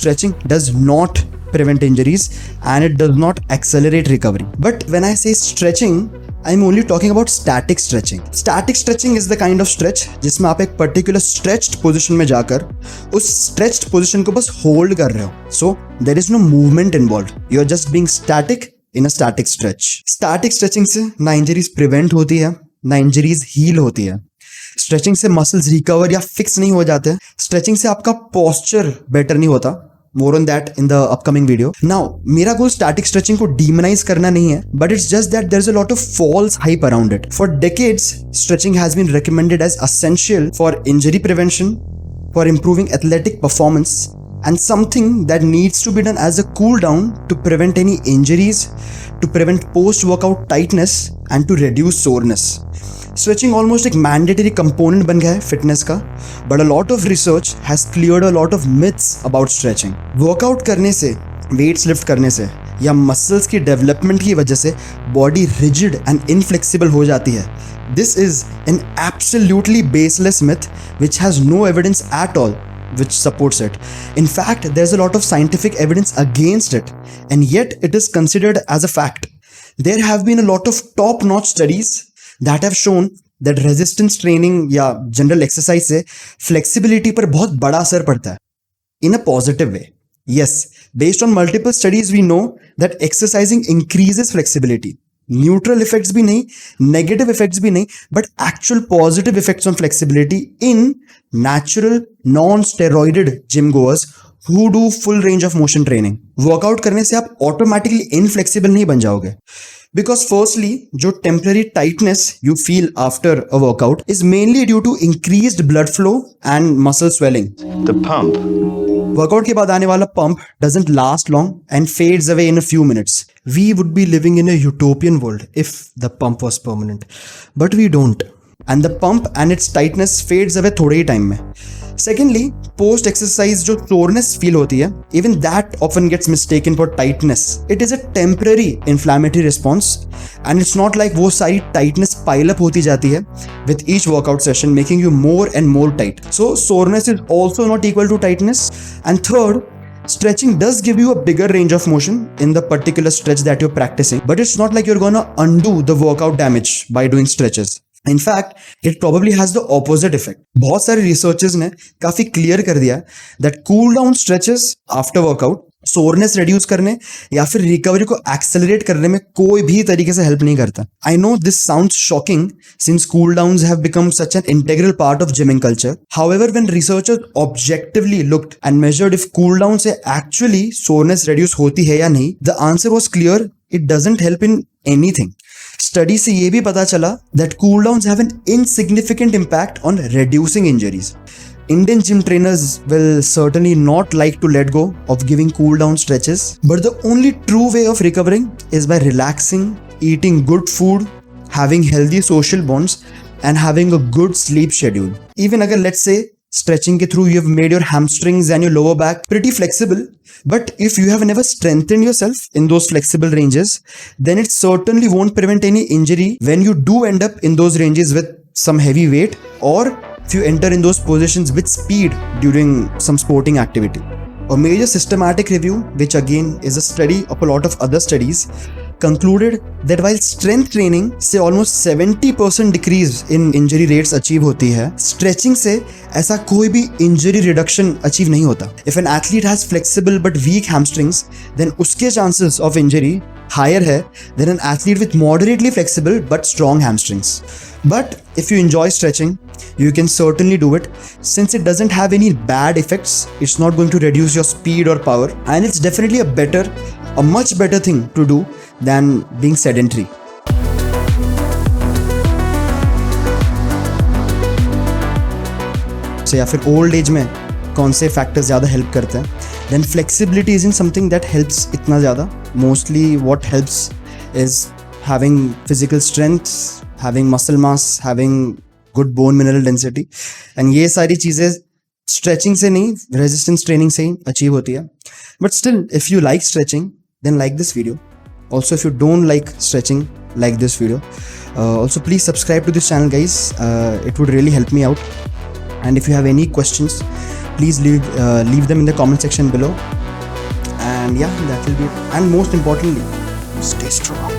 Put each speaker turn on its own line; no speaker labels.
stretching does not prevent injuries and it does not accelerate recovery. But when I say stretching, I'm only talking about static stretching. Static stretching is the kind of stretch जिसमें आप एक particular stretched position में जाकर उस stretched position को बस hold कर रहे हो. So there is no movement involved. You're just being static in a static stretch. Static stretching से ना injuries prevent होती है, ना injuries heal होती है. स्ट्रेचिंग से मसल्स रिकवर या फिक्स नहीं हो जाते. स्ट्रेचिंग से आपका पोस्चर बेटर नहीं होता. More on that in the upcoming video. Now मेरा गोल स्टैटिक स्ट्रेचिंग को डीमोनाइज करना नहीं है, but it's just that there is a lot of false hype around it. For decades stretching has been recommended as essential for injury prevention, for improving athletic performance, and something that needs to be done as a cool down to prevent any injuries, to prevent post-workout tightness and to reduce soreness. Stretching almost एक mandatory component बन गया है fitness का, but a lot of research has cleared a lot of myths about stretching. Workout करने से, weights lift करने से या muscles की development की वजह से body rigid and inflexible हो जाती है. This is an absolutely baseless myth which has no evidence at all which supports it. In fact, there's a lot of scientific evidence against it, and yet it is considered as a fact. There have been a lot of top-notch studies that have shown that resistance training या general exercise से flexibility पर बहुत बड़ा असर पड़ता है in a positive way. Yes, based on multiple studies we know that exercising increases flexibility. Neutral effects भी नहीं, नेगेटिव इफेक्ट्स भी नहीं, but actual positive effects on flexibility in natural non steroided gym goers who do full range of motion training. Workout करने से आप automatically inflexible नहीं बन जाओगे, बिकॉज फर्स्टली जो temporary tightness you feel after a workout is mainly due to increased blood flow and muscle swelling.
The pump.
Workout के बाद आने वाला pump doesn't last long and fades away in a few minutes. We would be living in a utopian world if the pump was permanent, but we don't. And the pump and its tightness fades away थोड़े ही time में. Secondly, post exercise जो soreness feel होती है, even that often gets mistaken for tightness. It is a temporary inflammatory response and it's not like वो सारी tightness pile up होती जाती है with each workout session making you more and more tight. So soreness is also not equal to tightness. And third, stretching does give you a bigger range of motion in the particular stretch that you're practicing, but it's not like you're gonna undo the workout damage by doing stretches. In fact, it probably has the opposite effect. बहुत सारे researchers ने काफी clear कर दिया that cool down stretches after workout soreness reduce करने या फिर recovery को एक्सेलरेट करने में कोई भी तरीके से हेल्प नहीं करता. I know this sounds shocking since cool downs have become such an integral part of gymming culture. However when researchers objectively looked and measured if cool down से एक्चुअली सोरनेस रिड्यूस होती है या नहीं, the answer was clear, it doesn't help in anything. Study से ये भी पता चला that cool downs have an insignificant impact on reducing injuries. Indian gym trainers will certainly not like to let go of giving cool down stretches, but the only true way of recovering is by relaxing, eating good food, having healthy social bonds and having a good sleep schedule. Even agar let's say stretching ke through you have made your hamstrings and your lower back pretty flexible, but if you have never strengthened yourself in those flexible ranges, then it certainly won't prevent any injury when you do end up in those ranges with some heavy weight or if you enter in those positions with speed during some sporting activity. A major systematic review, which again is a study of a lot of other studies, concluded that while strength training से almost 70% decrease in injury rates achieve होती है, stretching से ऐसा कोई भी injury reduction achieve नहीं होता. If an athlete has flexible but weak hamstrings, then उसके chances of injury higher है than an athlete with moderately flexible but strong hamstrings. But if you enjoy stretching, you can certainly do it. Since it doesn't have any bad effects, it's not going to reduce your speed or power, and it's definitely a much better thing to do than being sedentary. So या फिर old age में कौन से factors ज़्यादा help करते हैं? Then flexibility isn't something that helps इतना ज़्यादा. Mostly what helps is having physical strength, having muscle mass, having good bone mineral density, and ये सारी चीज़ें stretching से नहीं, resistance training से ही achieve होती है. But still, if you like stretching, then like this video. Also, if you don't like stretching, like this video. Also, please subscribe to this channel, guys. It would really help me out. And if you have any questions, please leave them in the comment section below. And yeah, that will be it. And most importantly, stay strong.